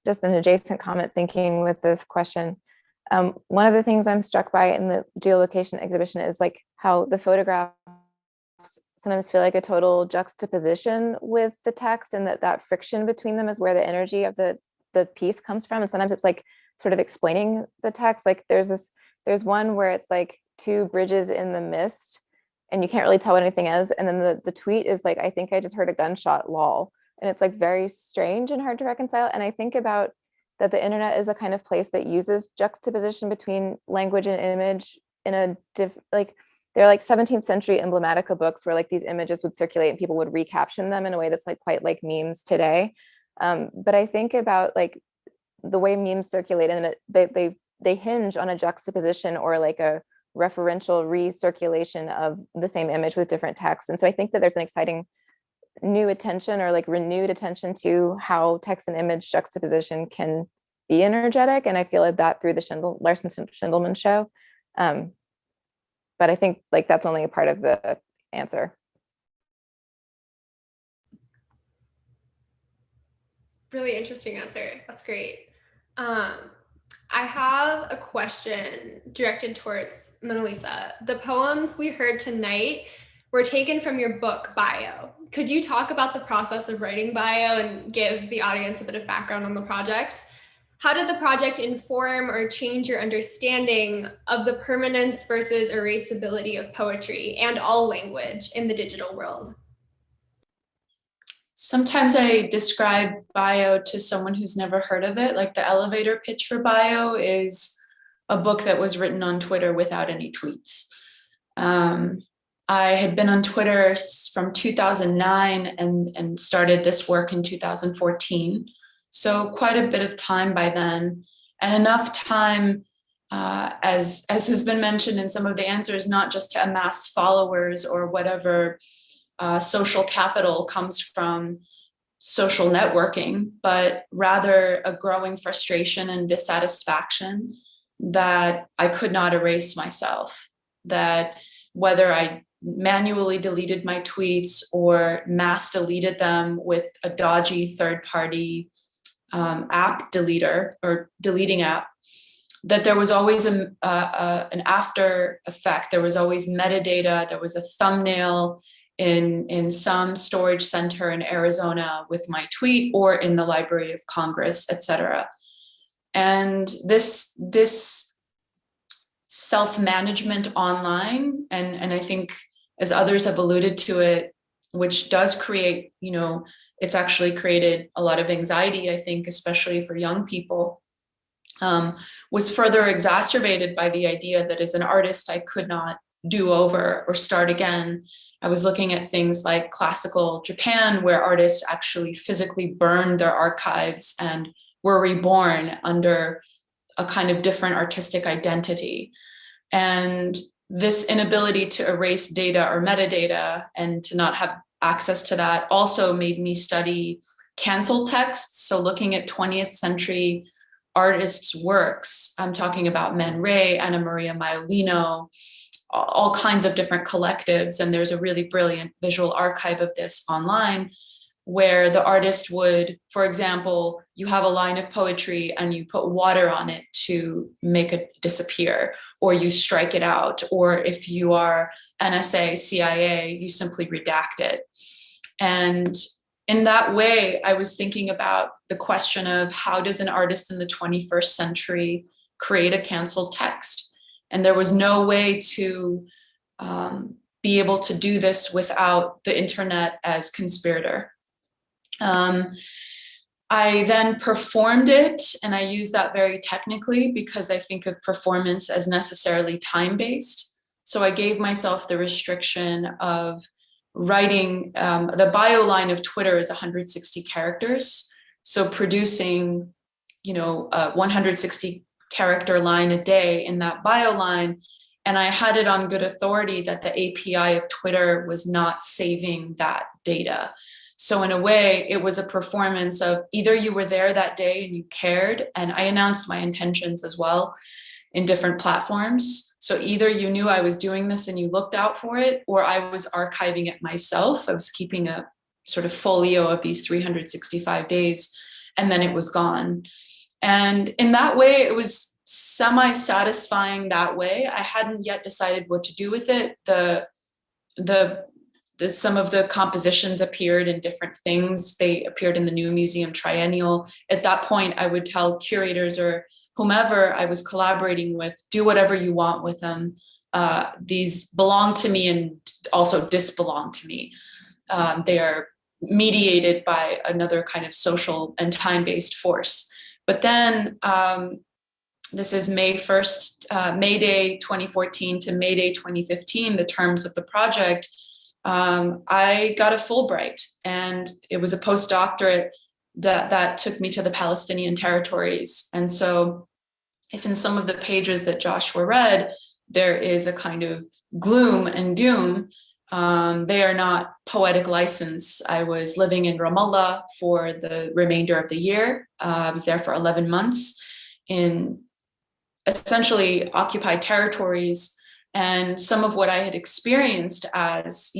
just an adjacent comment thinking with this question. One of the things I'm struck by in the geolocation exhibition is like how the photographs sometimes feel like a total juxtaposition with the text, and that friction between them is where the energy of the piece comes from. And sometimes it's like sort of explaining the text. Like there's one where it's like two bridges in the mist and you can't really tell what anything is. And then the tweet is like, I think I just heard a gunshot, lol. And it's like very strange and hard to reconcile. And I think about that the internet is a kind of place that uses juxtaposition between language and image in a like there are like 17th century emblematica books where like these images would circulate and people would recaption them in a way that's like quite like memes today. But I think about like the way memes circulate, and they hinge on a juxtaposition or like a referential recirculation of the same image with different text. And so I think that there's an exciting new attention or like renewed attention to how text and image juxtaposition can be energetic. And I feel like that through the Larson Shindelman show. But I think like that's only a part of the answer. Really interesting answer. That's great. I have a question directed towards Monalisa. The poems we heard tonight were taken from your book, Bio. Could you talk about the process of writing Bio and give the audience a bit of background on the project? How did the project inform or change your understanding of the permanence versus erasability of poetry and all language in the digital world? Sometimes I describe Bio to someone who's never heard of it. Like the elevator pitch for Bio is a book that was written on Twitter without any tweets. I had been on Twitter from 2009 and started this work in 2014. So quite a bit of time by then, and enough time, as has been mentioned in some of the answers, not just to amass followers or whatever social capital comes from social networking, but rather a growing frustration and dissatisfaction that I could not erase myself, that whether I manually deleted my tweets or mass deleted them with a dodgy third-party app deleter or deleting app, that there was always an after effect. There was always metadata. There was a thumbnail in some storage center in Arizona with my tweet, or in the Library of Congress, etc. And this self-management online, and I think as others have alluded to it, which does create, it's actually created a lot of anxiety, I think, especially for young people, was further exacerbated by the idea that as an artist, I could not do over or start again. I was looking at things like classical Japan, where artists actually physically burned their archives and were reborn under a kind of different artistic identity. And this inability to erase data or metadata and to not have access to that also made me study canceled texts. So looking at 20th century artists' works, I'm talking about Man Ray, Anna Maria Maiolino, all kinds of different collectives. And there's a really brilliant visual archive of this online, where the artist would, for example, you have a line of poetry and you put water on it to make it disappear, or you strike it out, or if you are NSA, CIA, you simply redact it. And in that way, I was thinking about the question of how does an artist in the 21st century create a canceled text? And there was no way to be able to do this without the internet as conspirator. I then performed it, and I use that very technically because I think of performance as necessarily time-based. So I gave myself the restriction of writing, the bio line of Twitter is 160 characters. So producing, a 160 character line a day in that bio line. And I had it on good authority that the API of Twitter was not saving that data. So in a way, it was a performance of either you were there that day and you cared, and I announced my intentions as well in different platforms. So either you knew I was doing this and you looked out for it, or I was archiving it myself. I was keeping a sort of folio of these 365 days, and then it was gone. And in that way, it was semi-satisfying that way. I hadn't yet decided what to do with it. Some of the compositions appeared in different things. They appeared in the New Museum Triennial. At that point, I would tell curators or whomever I was collaborating with, do whatever you want with them. These belong to me and also disbelong to me. They are mediated by another kind of social and time-based force. But then this is May 1st, May Day 2014 to May Day 2015, the terms of the project. I got a Fulbright, and it was a postdoctorate that took me to the Palestinian territories. And so if in some of the pages that Joshua read, there is a kind of gloom and doom, they are not poetic license. I was living in Ramallah for the remainder of the year. I was there for 11 months in essentially occupied territories. And some of what I had experienced as,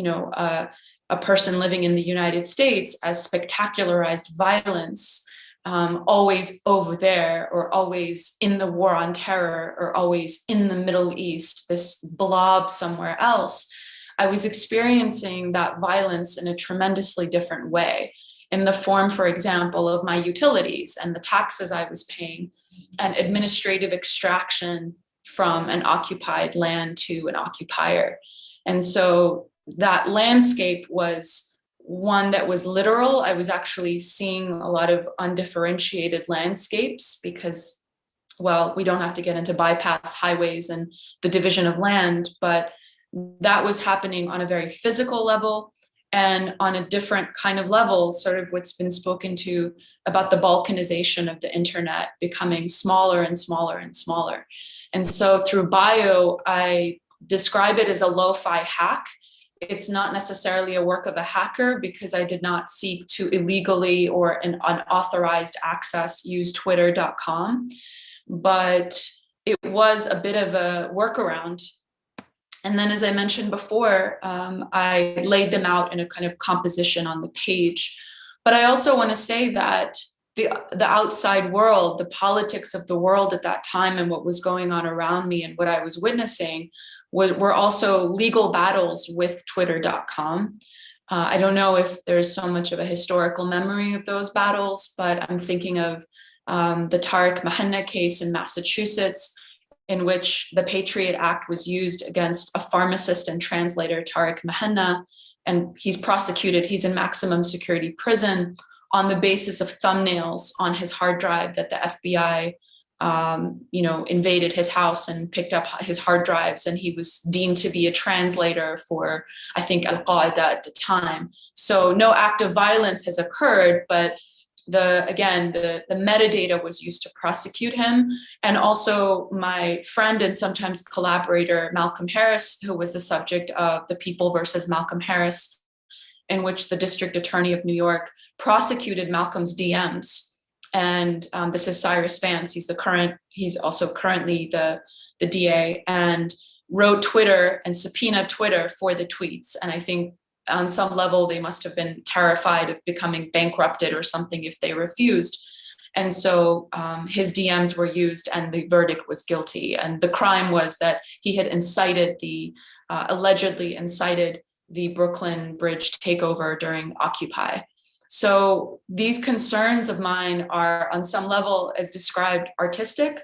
a person living in the United States as spectacularized violence, always over there, or always in the war on terror, or always in the Middle East, this blob somewhere else, I was experiencing that violence in a tremendously different way, in the form, for example, of my utilities and the taxes I was paying, and administrative extraction from an occupied land to an occupier. And so that landscape was one that was literal. I was actually seeing a lot of undifferentiated landscapes because, well, we don't have to get into bypass highways and the division of land, but that was happening on a very physical level, and on a different kind of level, sort of what's been spoken to about the balkanization of the internet becoming smaller and smaller and smaller. And so through bio, I describe it as a lo-fi hack. It's not necessarily a work of a hacker, because I did not seek to illegally or an unauthorized access use twitter.com, but it was a bit of a workaround. And then, as I mentioned before, I laid them out in a kind of composition on the page. But I also want to say that the outside world, the politics of the world at that time and what was going on around me and what I was witnessing were also legal battles with twitter.com. I don't know if there's so much of a historical memory of those battles, but I'm thinking of the Tariq Mahanna case in Massachusetts, in which the Patriot Act was used against a pharmacist and translator, Tariq Mahanna, and he's prosecuted. He's in maximum security prison on the basis of thumbnails on his hard drive that the FBI, invaded his house and picked up his hard drives, and he was deemed to be a translator for, I think, Al-Qaeda at the time. So no act of violence has occurred, but the metadata was used to prosecute him. And also my friend and sometimes collaborator, Malcolm Harris, who was the subject of the People versus Malcolm Harris, in which the district attorney of New York prosecuted Malcolm's DMs. And this is Cyrus Vance. He's also currently the DA, and wrote Twitter and subpoenaed Twitter for the tweets. And I think on some level, they must have been terrified of becoming bankrupted or something if they refused. And so his DMs were used, and the verdict was guilty. And the crime was that he had allegedly incited the Brooklyn Bridge takeover during Occupy. So these concerns of mine are on some level, as described, artistic.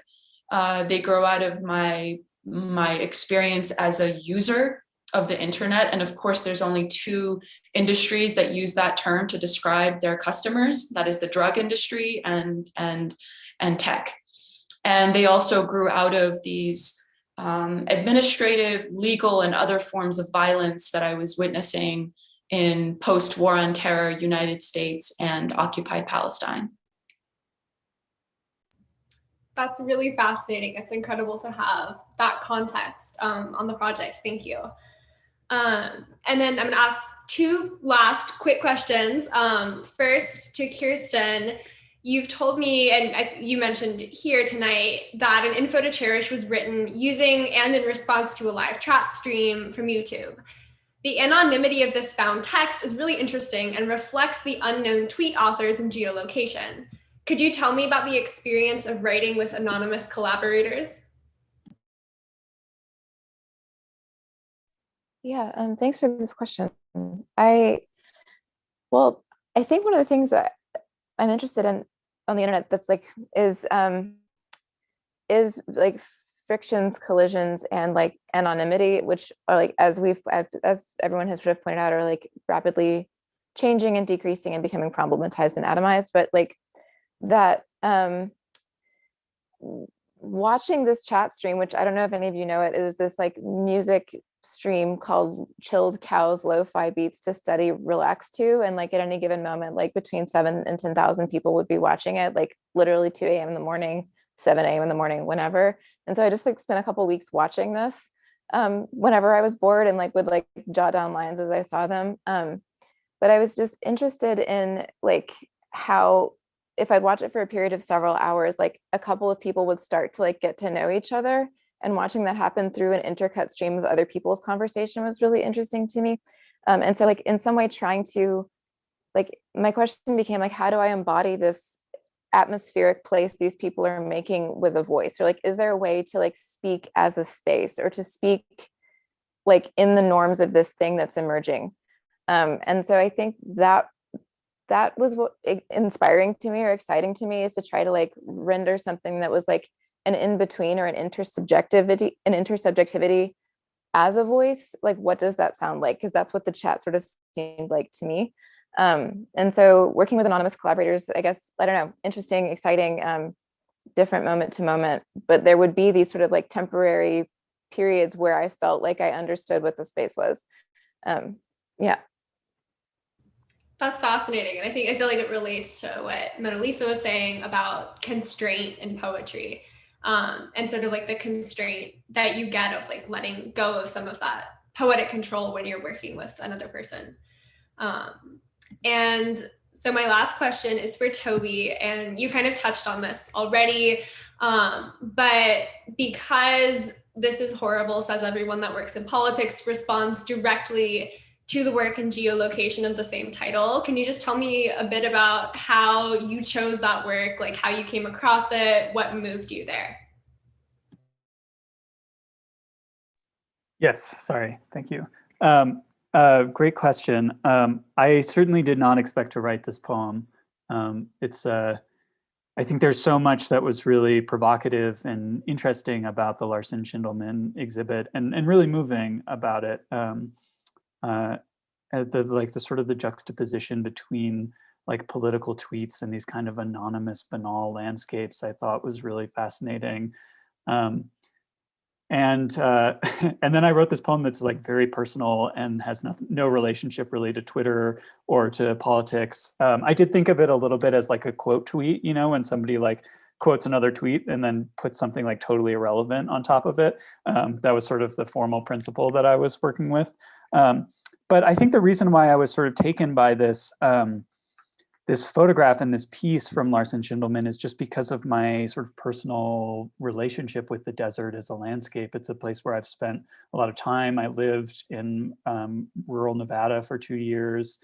They grow out of my experience as a user of the internet. And of course, there's only two industries that use that term to describe their customers. That is the drug industry and tech. And they also grew out of these administrative, legal, and other forms of violence that I was witnessing in post-war on terror United States and occupied Palestine. That's really fascinating. It's incredible to have that context on the project. Thank you. And then I'm gonna ask two last quick questions. First, to Kirsten, you've told me, and you mentioned here tonight, that an Info to Cherish was written using and in response to a live chat stream from YouTube. The anonymity of this found text is really interesting and reflects the unknown tweet authors in geolocation. Could you tell me about the experience of writing with anonymous collaborators? Yeah, thanks for this question. Well, I think one of the things that I'm interested in on the internet that's like is like frictions, collisions, and like anonymity, which are like, as everyone has sort of pointed out, are like rapidly changing and decreasing and becoming problematized and atomized. But like that, watching this chat stream, which I don't know if any of you know it, it was this like music stream called Chilled Cows Lo-Fi Beats to Study Relax to, and like at any given moment, like between 7 and 10,000 people would be watching it, like literally 2 a.m. in the morning, 7 a.m. in the morning, whenever. And so I just like spent a couple weeks watching this whenever I was bored, and like would like jot down lines as I saw them. But I was just interested in like how, if I'd watch it for a period of several hours, like a couple of people would start to like get to know each other, and watching that happen through an intercut stream of other people's conversation was really interesting to me. And so like in some way trying to, like, my question became like, how do I embody this atmospheric place these people are making with a voice? Or like, is there a way to like speak as a space, or to speak like in the norms of this thing that's emerging? And so I think that was what inspiring to me or exciting to me, is to try to like render something that was like an in-between or an intersubjectivity as a voice. Like, what does that sound like? Because that's what the chat sort of seemed like to me. And so working with anonymous collaborators, I guess, I don't know, interesting, exciting, different moment to moment, but there would be these sort of like temporary periods where I felt like I understood what the space was. Yeah. That's fascinating. And I feel like it relates to what Monalisa was saying about constraint in poetry, and sort of like the constraint that you get of like letting go of some of that poetic control when you're working with another person. And so my last question is for Toby, and you kind of touched on this already, but because this is horrible, says everyone that works in politics, responds directly to the work and geolocation of the same title. Can you just tell me a bit about how you chose that work, like how you came across it, what moved you there? Yes, sorry, thank you. Great question. I certainly did not expect to write this poem. I think there's so much that was really provocative and interesting about the Larson Shindelman exhibit, and really moving about it. The sort of the juxtaposition between like political tweets and these kind of anonymous, banal landscapes, I thought was really fascinating. And then I wrote this poem that's like very personal and has no relationship really to Twitter or to politics. I did think of it a little bit as like a quote tweet, you know, when somebody like quotes another tweet and then puts something like totally irrelevant on top of it. That was sort of the formal principle that I was working with. But I think the reason why I was sort of taken by this this photograph and this piece from Larson Shindelman is just because of my sort of personal relationship with the desert as a landscape. It's a place where I've spent a lot of time. I lived in rural Nevada for 2 years.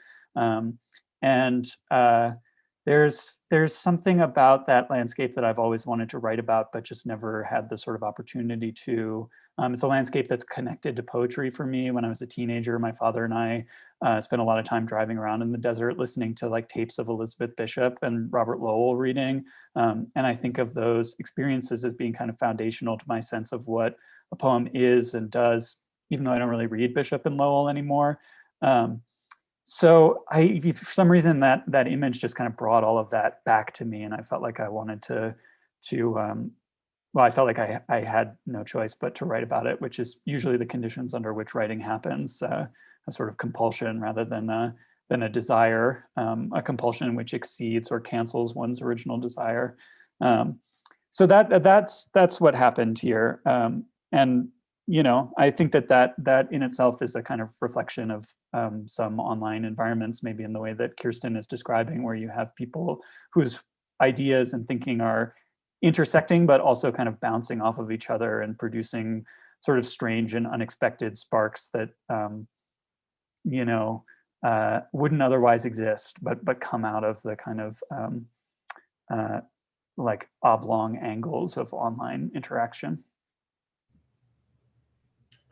There's something about that landscape that I've always wanted to write about, but just never had the sort of opportunity to. It's a landscape that's connected to poetry for me. When I was a teenager, my father and I spent a lot of time driving around in the desert, listening to like tapes of Elizabeth Bishop and Robert Lowell reading. And I think of those experiences as being kind of foundational to my sense of what a poem is and does, even though I don't really read Bishop and Lowell anymore. So for some reason, that image just kind of brought all of that back to me, and I felt like I wanted to well, I felt like I had no choice but to write about it, which is usually the conditions under which writing happens, a sort of compulsion rather than a desire, a compulsion which exceeds or cancels one's original desire. So that's what happened here, and you know, I think that in itself is a kind of reflection of some online environments, maybe in the way that Kirsten is describing, where you have people whose ideas and thinking are intersecting, but also kind of bouncing off of each other and producing sort of strange and unexpected sparks that you know, wouldn't otherwise exist, but come out of the kind of like oblong angles of online interaction.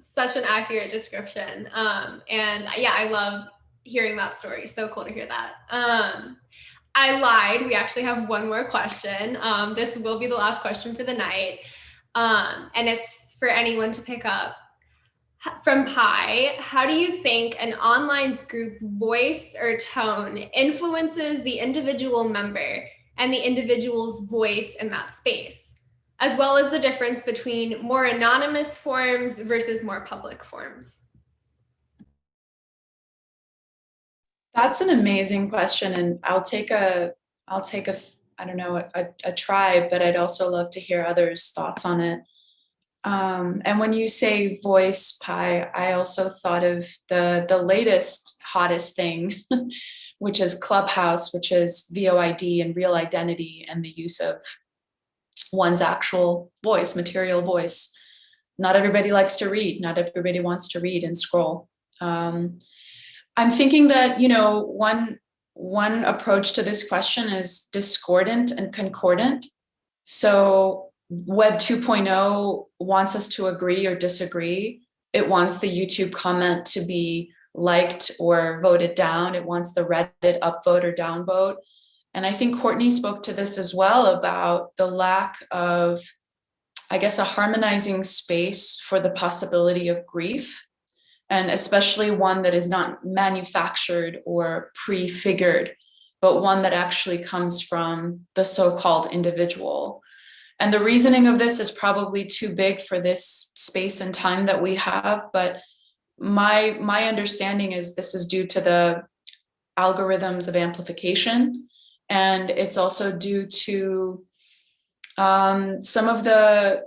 Such an accurate description. And yeah, I love hearing that story. So cool to hear that. I lied. We actually have one more question. This will be the last question for the night. And it's for anyone to pick up. From Pi, how do you think an online's group voice or tone influences the individual member and the individual's voice in that space, as well as the difference between more anonymous forms versus more public forms? That's an amazing question, and I'll take a try, but I'd also love to hear others' thoughts on it. And when you say voice, Pi, I also thought of the latest hottest thing, which is Clubhouse, which is VOID and real identity and the use of one's actual voice, material voice. Not everybody likes to read. Not everybody wants to read and scroll. I'm thinking that, you know, one approach to this question is discordant and concordant. So Web 2.0 wants us to agree or disagree. It wants the YouTube comment to be liked or voted down. It wants the Reddit upvote or downvote. And I think Courtney spoke to this as well about the lack of, I guess, a harmonizing space for the possibility of grief, and especially one that is not manufactured or prefigured, but one that actually comes from the so-called individual. And the reasoning of this is probably too big for this space and time that we have, but my understanding is this is due to the algorithms of amplification, and it's also due to some of the,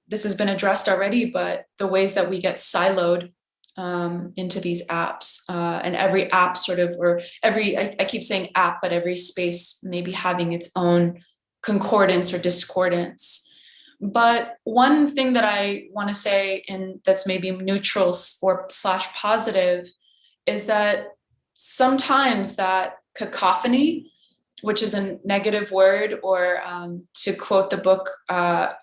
this has been addressed already, but the ways that we get siloed into these apps, and every app sort of, or every, I keep saying app, but every space maybe having its own concordance or discordance. But one thing that I want to say, in that's maybe neutral or / positive, is that sometimes that cacophony, which is a negative word, or to quote the book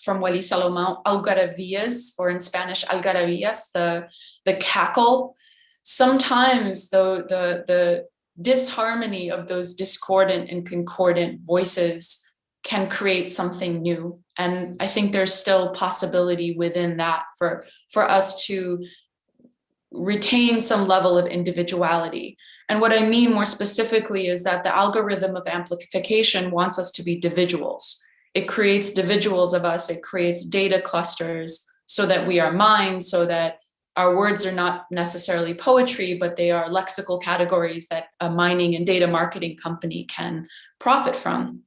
from Wally Salomon, algarabías, or in Spanish, algarabías, the cackle, sometimes the disharmony of those discordant and concordant voices can create something new. And I think there's still possibility within that for us to retain some level of individuality. And what I mean more specifically is that the algorithm of amplification wants us to be individuals. It creates individuals of us, it creates data clusters so that we are minds, so that our words are not necessarily poetry, but they are lexical categories that a mining and data marketing company can profit from,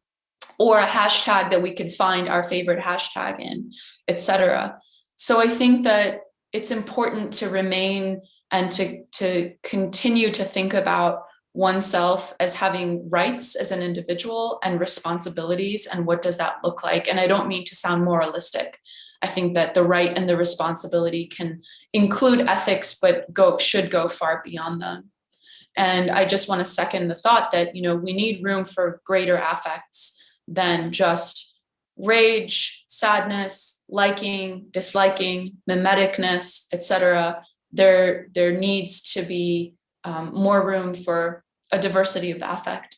or a hashtag that we can find our favorite hashtag in, etc. So I think that it's important to remain and to continue to think about oneself as having rights as an individual and responsibilities, and what does that look like? And I don't mean to sound moralistic. I think that the right and the responsibility can include ethics, but should go far beyond them. And I just want to second the thought that, you know, we need room for greater affects than just rage, sadness, liking, disliking, mimeticness, etc. There needs to be more room for a diversity of affect.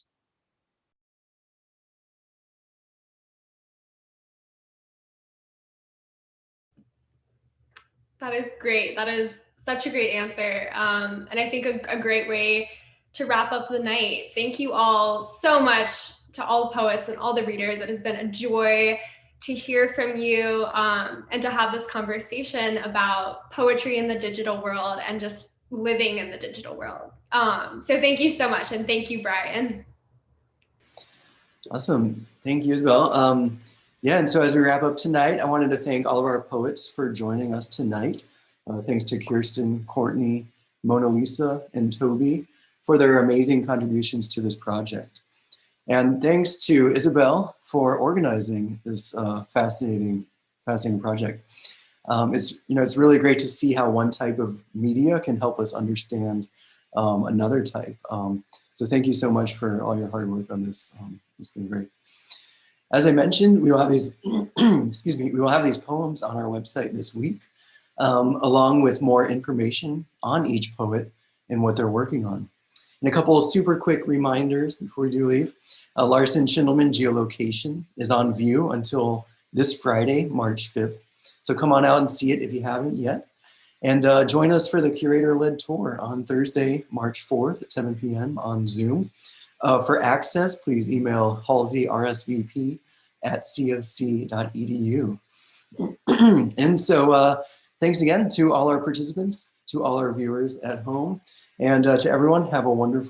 That is great. That is such a great answer. And I think a great way to wrap up the night. Thank you all so much, to all the poets and all the readers. It has been a joy to hear from you, and to have this conversation about poetry in the digital world and just living in the digital world. So thank you so much. And thank you, Brian. Awesome. Thank you, Isabel. Yeah, and so as we wrap up tonight, I wanted to thank all of our poets for joining us tonight. Thanks to Kirsten, Courtney, Monalisa, and Toby for their amazing contributions to this project. And thanks to Isabel for organizing this fascinating project. It's really great to see how one type of media can help us understand another type. So thank you so much for all your hard work on this. It's been great. As I mentioned, we will have these, excuse me, we will have these poems on our website this week, along with more information on each poet and what they're working on. And a couple of super quick reminders before we do leave. Larson Shindelman Geolocation is on view until this Friday, March 5th. So come on out and see it if you haven't yet. And join us for the curator-led tour on Thursday, March 4th at 7 p.m. on Zoom. For access, please email halsey.cofc.edu. And so thanks again to all our participants, to all our viewers at home, and to everyone, have a wonderful